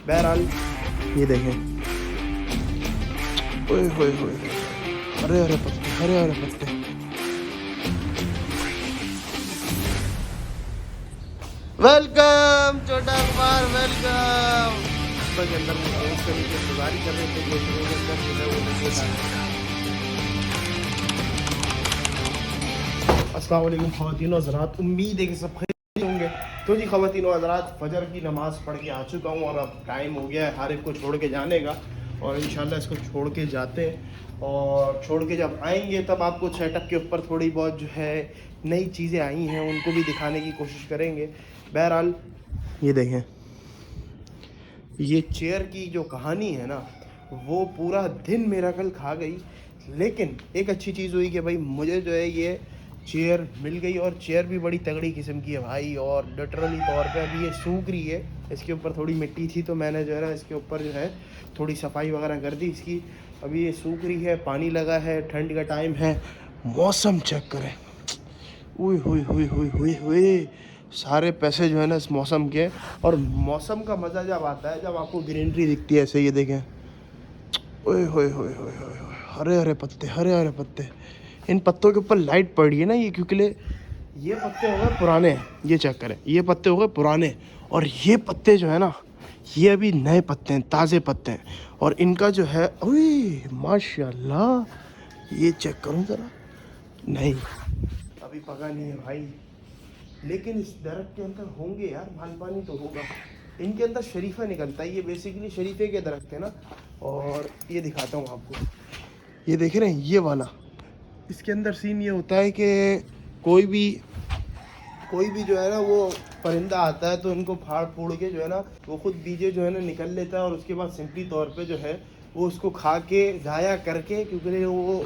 बहरहाल ये देखें, ओए होए होए, हरे हरे पत्ते, हरे हरे पत्ते। वेलकम छोटा अखबार, वेलकम। के अंदर वो दोस्त के नीचे इंतजार ही कर रहे थे कि इतने के अंदर जो है वो नीचे था। अस्सलाम वालेकुम ख़वातीन और हज़रात, उम्मीद है कि सब खैरियत होंगे। तो जी ख़वातीन और हज़रात, फजर की नमाज़ पढ़ के आ चुका हूँ और अब टाइम हो गया है हर एक को छोड़ के जाने का। और इंशाल्लाह इसको छोड़ के जाते हैं और छोड़ के जब आएंगे तब आपको सेटअप के ऊपर थोड़ी बहुत जो है नई चीज़ें आई हैं उनको भी दिखाने की कोशिश करेंगे। बहरहाल ये देखें, ये चेयर की जो कहानी है ना वो पूरा दिन मेरा कल खा गई। लेकिन एक अच्छी चीज़ हुई कि भाई मुझे जो है ये चेयर मिल गई और चेयर भी बड़ी तगड़ी किस्म की है भाई। और लिटरली तौर पे अभी ये सूख रही है, इसके ऊपर थोड़ी मिट्टी थी तो मैंने जो है ना इसके ऊपर जो है थोड़ी सफाई वगैरह कर दी इसकी। अभी ये सूख रही है, पानी लगा है, ठंड का टाइम है। मौसम चेक करें, हुई हुई हुई हुई हुई हुई, सारे पैसे जो है ना इस मौसम के। और मौसम का मज़ा जब आता है जब आपको ग्रीनरी दिखती है ऐसे, ये देखें, ओए होए होए होए होए होए, हरे हरे पत्ते, हरे हरे पत्ते। इन पत्तों के ऊपर लाइट पड़ रही है ना ये, क्योंकि ये पत्ते हो गए पुराने, ये चेक करें, ये पत्ते हो गए पुराने और ये पत्ते जो है ना ये अभी नए पत्ते हैं, ताज़े पत्ते हैं। और इनका जो है, ओए माशाल्लाह, ये चेक करूँ ज़रा, नहीं अभी पका नहीं है भाई, लेकिन इस दरख्त के अंदर होंगे यार, माल पानी तो होगा। इनके अंदर शरीफा निकलता है, ये बेसिकली शरीफे के दरख्त है ना। और ये दिखाता हूँ आपको, ये देख रहे हैं ये वाला, इसके अंदर सीन ये होता है कि कोई भी जो है ना वो परिंदा आता है तो इनको फाड़ फूड़ के जो है ना वो खुद बीजे जो है ना निकल लेता है और उसके बाद सिंपली तौर पे जो है वो उसको खा के ज़ाया करके, क्योंकि वो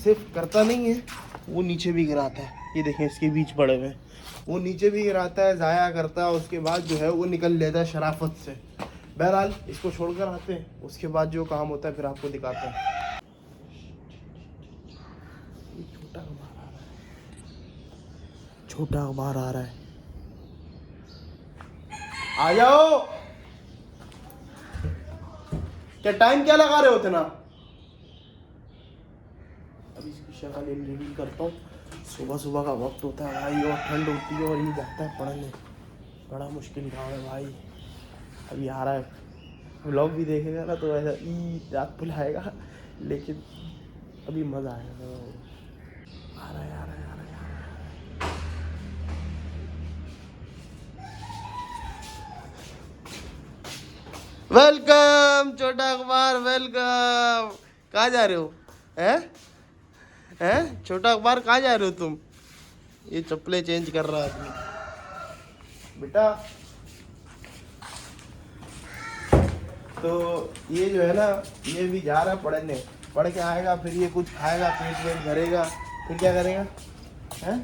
सिर्फ करता नहीं है, वो नीचे भी गिराता है। ये देखें इसके बीज पड़े हुए हैं, वो नीचे भी गिराता है, ज़ाया करता है, उसके बाद जो है वो निकल लेता है शराफत से। बहरहाल इसको छोड़कर आते हैं, उसके बाद जो काम होता है फिर आपको दिखाते हैं। छोटा अखबार आ रहा है, छोटा अखबार आ रहा है, आ जाओ। क्या टाइम क्या लगा रहे होते ना। अभी इसकी शक्ल रिवील करता हूँ। सुबह सुबह का वक्त होता है भाई और ठंड होती है और ये जाता है पढ़ने, बड़ा मुश्किल काम है भाई। अभी आ रहा है, व्लॉग भी देखेगा ना तो ऐसा ई रात बुलाएगा, लेकिन अभी मज़ा आएगा। आ रहा है, आ रहा है, आ रहा है, आ रहा है। वेलकम छोटा अखबार, वेलकम। कहाँ जा रहे हो? हैं हैं छोटा अखबार, कहाँ जा रहे हो तुम? ये चप्पलें चेंज कर रहा आदमी बेटा। तो ये जो है ना ये भी जा रहा है पढ़ने, पढ़ के आएगा फिर ये कुछ खाएगा, पेट वेट भरेगा, फिर क्या करेगा? हैं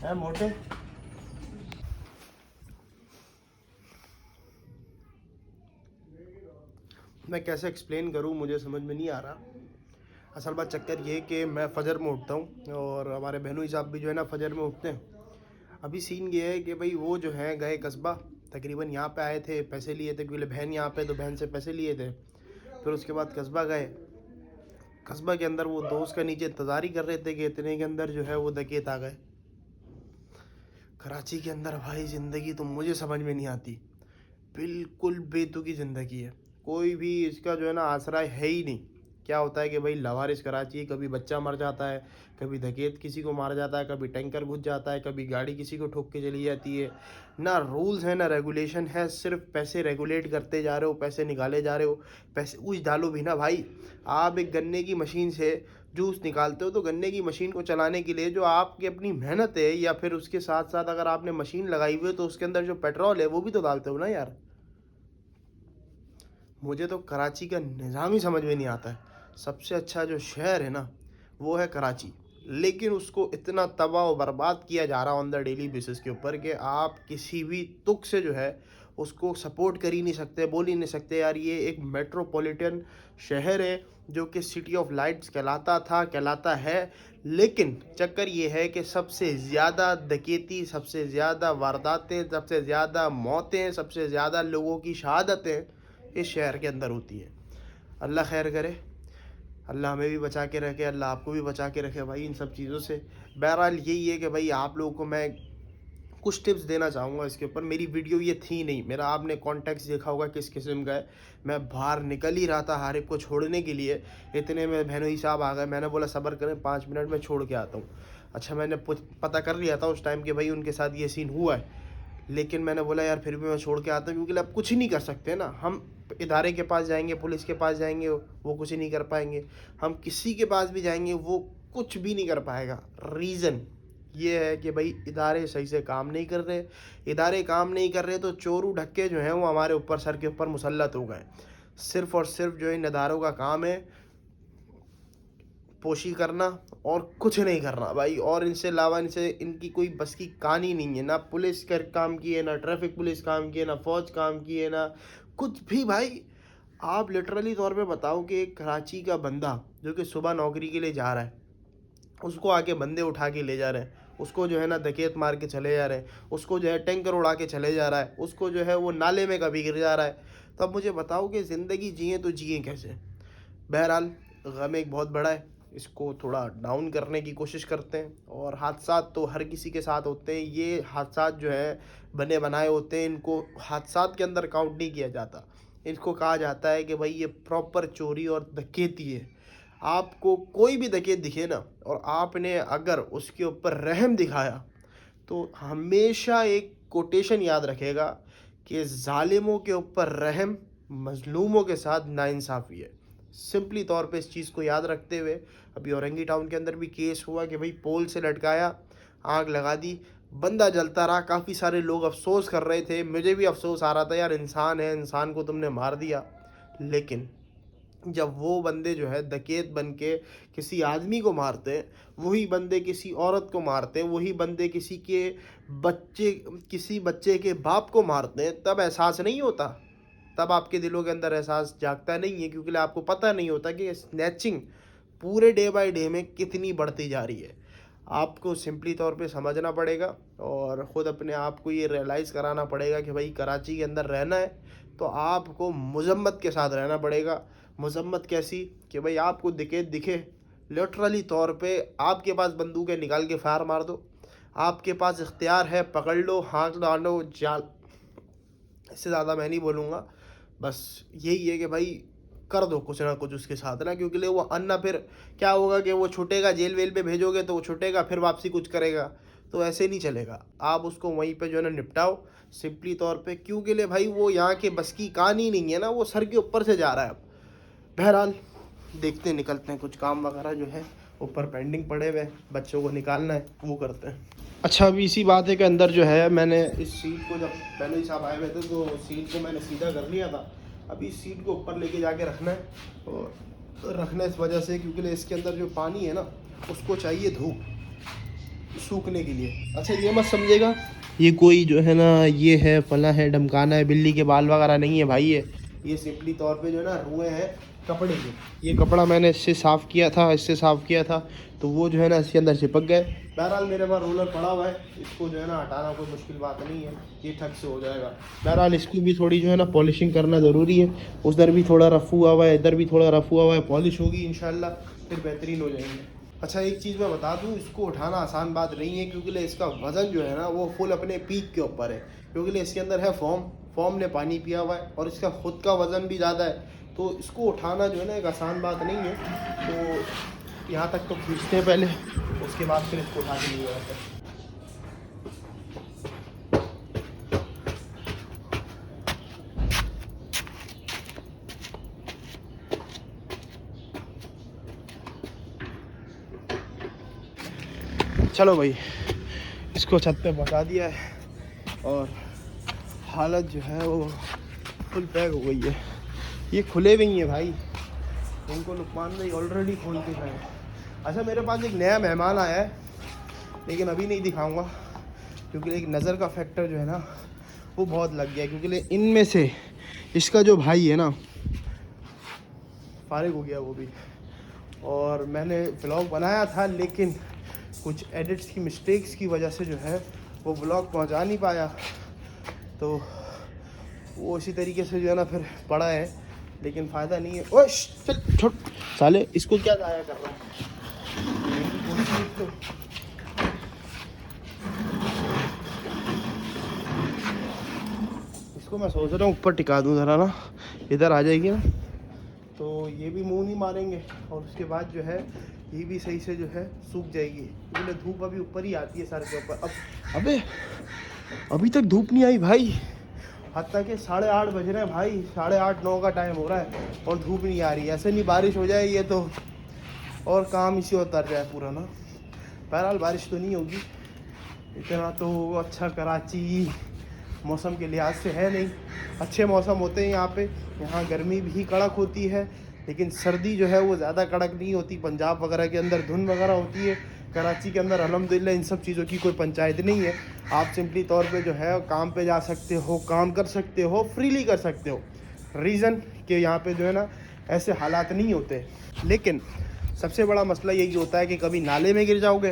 हैं मोटे। मैं कैसे एक्सप्लेन करूँ, मुझे समझ में नहीं आ रहा। असल बात चक्कर ये कि मैं फ़जर में उठता हूँ और हमारे बहनोई साहब भी जो है ना फ़जर में उठते हैं। अभी सीन ये है कि भाई वो जो है गए कस्बा, तकरीबन यहाँ पे आए थे, पैसे लिए थे क्योंकि बहन यहाँ पे, तो बहन से पैसे लिए थे। फिर उसके बाद कस्बा गए, कस्बा के अंदर वो दोस्त का नीचे इंतज़ार ही कर रहे थे कि इतने के अंदर जो है वो डकैत आ गए। कराची के अंदर भाई ज़िंदगी तो मुझे समझ में नहीं आती, बिल्कुल बेतुकी ज़िंदगी है, कोई भी इसका जो है ना आसरा है ही नहीं। क्या होता है कि भाई लवारिस कराची, कभी बच्चा मर जाता है, कभी डकैत किसी को मार जाता है, कभी टैंकर घुस जाता है, कभी गाड़ी किसी को ठोक के चली जाती है। ना रूल्स है ना रेगुलेशन है, सिर्फ पैसे रेगुलेट करते जा रहे हो, पैसे निकाले जा रहे हो। पैसे उस डालो भी ना भाई, आप एक गन्ने की मशीन से जूस निकालते हो तो गन्ने की मशीन को चलाने के लिए जो आपकी अपनी मेहनत है, या फिर उसके साथ साथ अगर आपने मशीन लगाई हुई है तो उसके अंदर जो पेट्रोल है वो भी तो डालते हो ना यार। मुझे तो कराची का निज़ाम ही समझ में नहीं आता है। सबसे अच्छा जो शहर है ना वो है कराची, लेकिन उसको इतना तबाह और बर्बाद किया जा रहा है ऑन द डेली बेसिस के ऊपर कि आप किसी भी तुक से जो है उसको सपोर्ट कर ही नहीं सकते, बोल ही नहीं सकते यार ये एक मेट्रोपॉलिटन शहर है जो कि सिटी ऑफ लाइट्स कहलाता है। लेकिन चक्कर ये है कि सबसे ज़्यादा डकैती, सबसे ज़्यादा वारदातें, सबसे ज़्यादा मौतें, सबसे ज़्यादा लोगों की शहादतें इस शहर के अंदर होती हैं। अल्लाह खैर करे, अल्लाह हमें भी बचा के रखे, अल्लाह आपको भी बचा के रखे भाई इन सब चीज़ों से। बहरहाल यही है कि भाई आप लोगों को मैं कुछ टिप्स देना चाहूँगा इसके ऊपर। मेरी वीडियो ये थी नहीं, मेरा आपने कॉन्टेक्स्ट देखा होगा किस किस्म का है। मैं बाहर निकल ही रहा था हारिब को छोड़ने के लिए, इतने में बहनोई साहब आ गए। मैंने बोला सब्र करें 5 मिनट में छोड़ के आता हूँ। अच्छा मैंने पता कर लिया था उस टाइम कि भाई उनके साथ ये सीन हुआ है, लेकिन मैंने बोला यार फिर भी मैं छोड़ के आता हूँ, क्योंकि अब कुछ नहीं कर सकते ना। हम इदारे के पास जाएंगे, पुलिस के पास जाएंगे, वो कुछ नहीं कर पाएंगे। हम किसी के पास भी जाएंगे, वो कुछ भी नहीं कर पाएगा। रीज़न ये है कि भाई इदारे सही से काम नहीं कर रहे। इदारे काम नहीं कर रहे तो चोरू ढक्के जो हैं वो हमारे ऊपर, सर के ऊपर मुसल्लत हो गए। सिर्फ़ और सिर्फ जो इन इदारों का काम है पोशी करना और कुछ नहीं करना भाई। और इनसे अलावा इनसे इनकी कोई बस की कहानी नहीं है। ना पुलिस कर काम की है, ना ट्रैफिक पुलिस काम की है, ना फ़ौज काम की है, ना कुछ भी भाई। आप लिटरली तौर पे बताओ कि एक कराची का बंदा जो कि सुबह नौकरी के लिए जा रहा है, उसको आके बंदे उठा के ले जा रहे हैं, उसको जो है ना डकैत मार के चले जा रहे हैं, उसको जो है टैंकर उड़ा के चले जा रहा है, उसको जो है वो नाले में कभी गिर जा रहा है। तो अब मुझे बताओ कि ज़िंदगी जिए तो जिए कैसे। बहरहाल गम एक बहुत बड़ा है, इसको थोड़ा डाउन करने की कोशिश करते हैं। और हादसात तो हर किसी के साथ होते हैं, ये हादसात जो है बने बनाए होते हैं, इनको हादसात के अंदर काउंट नहीं किया जाता। इसको कहा जाता है कि भाई ये प्रॉपर चोरी और डकैती है। आपको कोई भी डकैत दिखे ना और आपने अगर उसके ऊपर रहम दिखाया तो हमेशा एक कोटेशन याद रखेगा कि ज़ालिमों के ऊपर रहम, मज़लूमों के साथ नाइंसाफ़ी है। सिंपली तौर पे इस चीज़ को याद रखते हुए अभी औरंगी टाउन के अंदर भी केस हुआ कि भाई पोल से लटकाया, आग लगा दी, बंदा जलता रहा। काफ़ी सारे लोग अफसोस कर रहे थे, मुझे भी अफसोस आ रहा था यार इंसान है, इंसान को तुमने मार दिया। लेकिन जब वो बंदे जो है डकैत बन के किसी आदमी को मारते हैं, वही बंदे किसी औरत को मारते हैं, वही बंदे किसी बच्चे के बाप को मारते हैं, तब एहसास नहीं होता। तब आपके दिलों के अंदर एहसास जागता नहीं है, क्योंकि आपको पता नहीं होता कि स्नैचिंग पूरे डे बाय डे में कितनी बढ़ती जा रही है। आपको सिंपली तौर पे समझना पड़ेगा और ख़ुद अपने आप को ये रियलाइज़ कराना पड़ेगा कि भाई कराची के अंदर रहना है तो आपको मज़म्मत के साथ रहना पड़ेगा। मज़म्मत कैसी कि भाई आपको दिखे लिटरली तौर पे आपके पास बंदूक है, निकाल के फायर मार दो। आपके पास इख्तियार है, पकड़ लो, हाँक डालो, जाल। इससे ज़्यादा मैं नहीं बोलूँगा। बस यही है कि भाई कर दो कुछ ना कुछ उसके साथ ना, क्योंकि ले वो अन्ना फिर क्या होगा कि वो छुटेगा, जेल वेल पे भेजोगे तो वो छुटेगा, फिर वापसी कुछ करेगा, तो ऐसे नहीं चलेगा। आप उसको वहीं पे जो है ना निपटाओ सिंपली तौर पे, क्योंकि ले भाई वो यहाँ के बस की कहानी नहीं है ना, वो सर के ऊपर से जा रहा है। अब बहरहाल देखते हैं, निकलते हैं, कुछ काम वगैरह जो है ऊपर पेंडिंग पड़े हुए, बच्चों को निकालना है, वो करते हैं। अच्छा अभी इसी बात है के अंदर जो है मैंने इस सीट को, जब पहले ही साहब आए हुए थे तो सीट को मैंने सीधा कर लिया था। अभी इस सीट को ऊपर लेके जाके रखना है, और रखना इस वजह से क्योंकि इसके अंदर जो पानी है ना उसको चाहिए धूप सूखने के लिए। अच्छा ये मत समझेगा ये कोई जो है ना ये है फला है ढमकाना है, बिल्ली के बाल वगैरह नहीं है भाई। ये सिंपली तौर पे जो है ना रुए हैं कपड़े के। ये कपड़ा मैंने इससे साफ़ किया था, तो वो जो है ना इसके अंदर चिपक गए। बहरहाल मेरे पास रोलर पड़ा हुआ है, इसको जो है ना हटाना कोई मुश्किल बात नहीं है, ये ठग से हो जाएगा। बहरहाल इसकी भी थोड़ी जो है ना पॉलिशिंग करना ज़रूरी है। उधर भी थोड़ा रफ़ हुआ हुआ है, इधर भी थोड़ा रफ़ हुआ हुआ है, पॉलिश होगी इंशाल्लाह फिर बेहतरीन हो जाएंगे। अच्छा एक चीज़ मैं बता दूँ, इसको उठाना आसान बात नहीं है, क्योंकि इसका वज़न जो है ना वो फुल अपने पीक के ऊपर है, क्योंकि इसके अंदर है फॉर्म ने पानी पिया हुआ है और इसका खुद का वज़न भी ज़्यादा है, तो इसको उठाना जो है ना एक आसान बात नहीं है। तो यहाँ तक तो खींचते हैं पहले, उसके बाद फिर इसको उठा के लिए जाते हैं। चलो भाई इसको छत पे पहुँचा दिया है और हालत जो है वो फुल पैक हो गई है। ये खुले हुए ही हैं भाई, इनको लुकमान ने ऑलरेडी खोल के खाए। अच्छा मेरे पास एक नया मेहमान आया है, लेकिन अभी नहीं दिखाऊंगा, क्योंकि एक नज़र का फैक्टर जो है ना वो बहुत लग गया, क्योंकि इनमें से इसका जो भाई है ना फारिग हो गया वो भी, और मैंने व्लॉग बनाया था लेकिन कुछ एडिट्स की मिस्टेक्स की वजह से जो है वो व्लॉग पहुंचा नहीं पाया, तो वो इसी तरीके से जो है ना फिर पड़ा है, लेकिन फ़ायदा नहीं है। ओए चल छोड़ साले, इसको क्या ज़ाया कर रहा है। तो इसको मैं सोच रहा हूँ ऊपर टिका दूँ ज़रा ना, इधर आ जाएगी ना तो ये भी मुंह नहीं मारेंगे, और उसके बाद जो है ये भी सही से जो है सूख जाएगी, क्योंकि धूप अभी ऊपर ही आती है सर के ऊपर। अब अबे अभी तक धूप नहीं आई भाई, हत्ता के 8:30 बज रहे हैं भाई, 8:30-9 का टाइम हो रहा है और धूप नहीं आ रही है। ऐसे नहीं बारिश हो जाए ये तो और काम इसी उतर जाए पूरा ना। बहरहाल बारिश तो नहीं होगी, इतना तो अच्छा कराची मौसम के लिहाज से है नहीं। अच्छे मौसम होते हैं यहाँ पे, यहाँ गर्मी भी कड़क होती है लेकिन सर्दी जो है वो ज़्यादा कड़क नहीं होती। पंजाब वगैरह के अंदर धुंध वगैरह होती है, कराची के अंदर अल्हम्दुलिल्लाह इन सब चीज़ों की कोई पंचायत नहीं है। आप सिंपली तौर पे जो है काम पे जा सकते हो, काम कर सकते हो, फ्रीली कर सकते हो। रीज़न कि यहाँ पे जो है ना ऐसे हालात नहीं होते। लेकिन सबसे बड़ा मसला यही होता है कि कभी नाले में गिर जाओगे,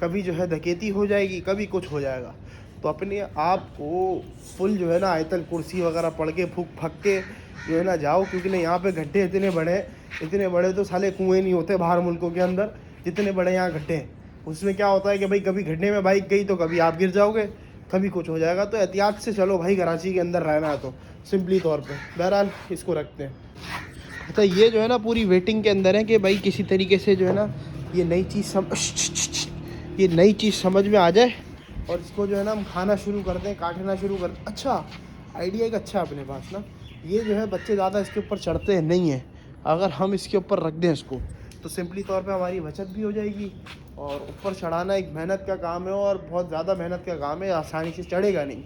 कभी जो है डकैती हो जाएगी, कभी कुछ हो जाएगा। तो अपने आप को फुल जो है ना आयतल कुर्सी वगैरह पढ़ के फूक फक के जो है ना जाओ, क्योंकि ना यहाँ पे गड्ढे इतने बड़े तो साले कुएँ नहीं होते बाहर मुल्कों के अंदर, जितने बड़े यहाँ गड्ढे हैं। उसमें क्या होता है कि भाई कभी गड्ढे में बाइक गई तो कभी आप गिर जाओगे, कभी कुछ हो जाएगा। तो एहतियात से चलो भाई, कराची के अंदर रहना है तो सिंपली तौर पे। बहरहाल इसको रखते हैं। अच्छा ये जो है ना पूरी वेटिंग के अंदर है कि भाई किसी तरीके से जो है ना ये नई चीज़ समझ में आ जाए और इसको जो है ना हम खाना शुरू कर दें, काटना शुरू कर। अच्छा आइडिया एक अच्छा अपने पास ना, ये जो है बच्चे ज़्यादा इसके ऊपर चढ़ते हैं नहीं है, अगर हम इसके ऊपर रख दें इसको तो सिंपली तौर पे हमारी बचत भी हो जाएगी। और ऊपर चढ़ाना एक मेहनत का काम है और बहुत ज़्यादा मेहनत का काम है, आसानी से चढ़ेगा नहीं,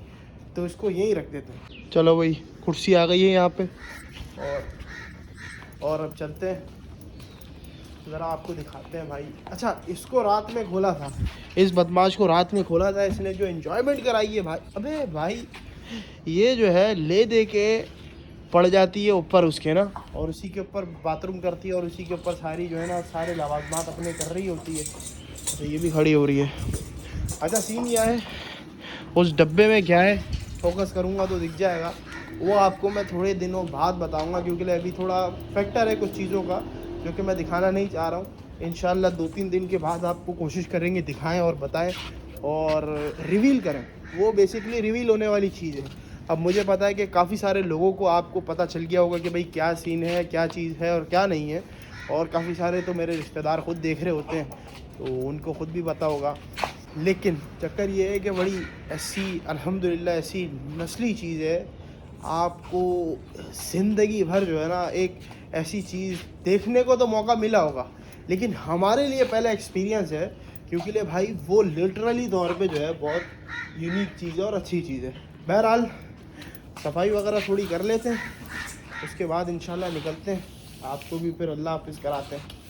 तो इसको यहीं रख देते हैं। चलो भाई कुर्सी आ गई है यहाँ पे, और अब चलते हैं ज़रा आपको दिखाते हैं भाई। अच्छा इसको रात में खोला था, इस बदमाश को रात में खोला था, इसने जो एंजॉयमेंट कराई है भाई। अबे भाई ये जो है ले दे के पड़ जाती है ऊपर उसके ना, और उसी के ऊपर बाथरूम करती है और उसी के ऊपर सारी जो है ना सारे लवाजमात अपने कर रही होती है। तो ये भी खड़ी हो रही है। अच्छा सीन यह है, उस डब्बे में क्या है फोकस करूँगा तो दिख जाएगा, वो आपको मैं थोड़े दिनों बाद बताऊँगा, क्योंकि अभी थोड़ा फैक्टर है कुछ चीज़ों का जो कि मैं दिखाना नहीं चाह रहा हूँ। इंशाल्लाह 2-3 दिन के बाद आपको कोशिश करेंगे दिखाएं और बताएं और रिवील करें। वो बेसिकली रिवील होने वाली चीज़ है। अब मुझे पता है कि काफ़ी सारे लोगों को आपको पता चल गया होगा कि भाई क्या सीन है, क्या चीज़ है और क्या नहीं है, और काफ़ी सारे तो मेरे रिश्तेदार ख़ुद देख रहे होते हैं तो उनको ख़ुद भी पता होगा। लेकिन चक्कर ये है कि बड़ी ऐसी अल्हम्दुलिल्लाह ऐसी नस्ली चीज़ है, आपको ज़िंदगी भर जो है ना एक ऐसी चीज़ देखने को तो मौका मिला होगा, लेकिन हमारे लिए पहला एक्सपीरियंस है, क्योंकि ले भाई वो लिटरली तौर पे जो है बहुत यूनिक चीज़ है और अच्छी चीज़ है। बहरहाल सफाई वगैरह थोड़ी कर लेते हैं, उसके बाद इंशाल्लाह निकलते हैं, आपको भी फिर अल्लाह हाफिज़ कराते हैं।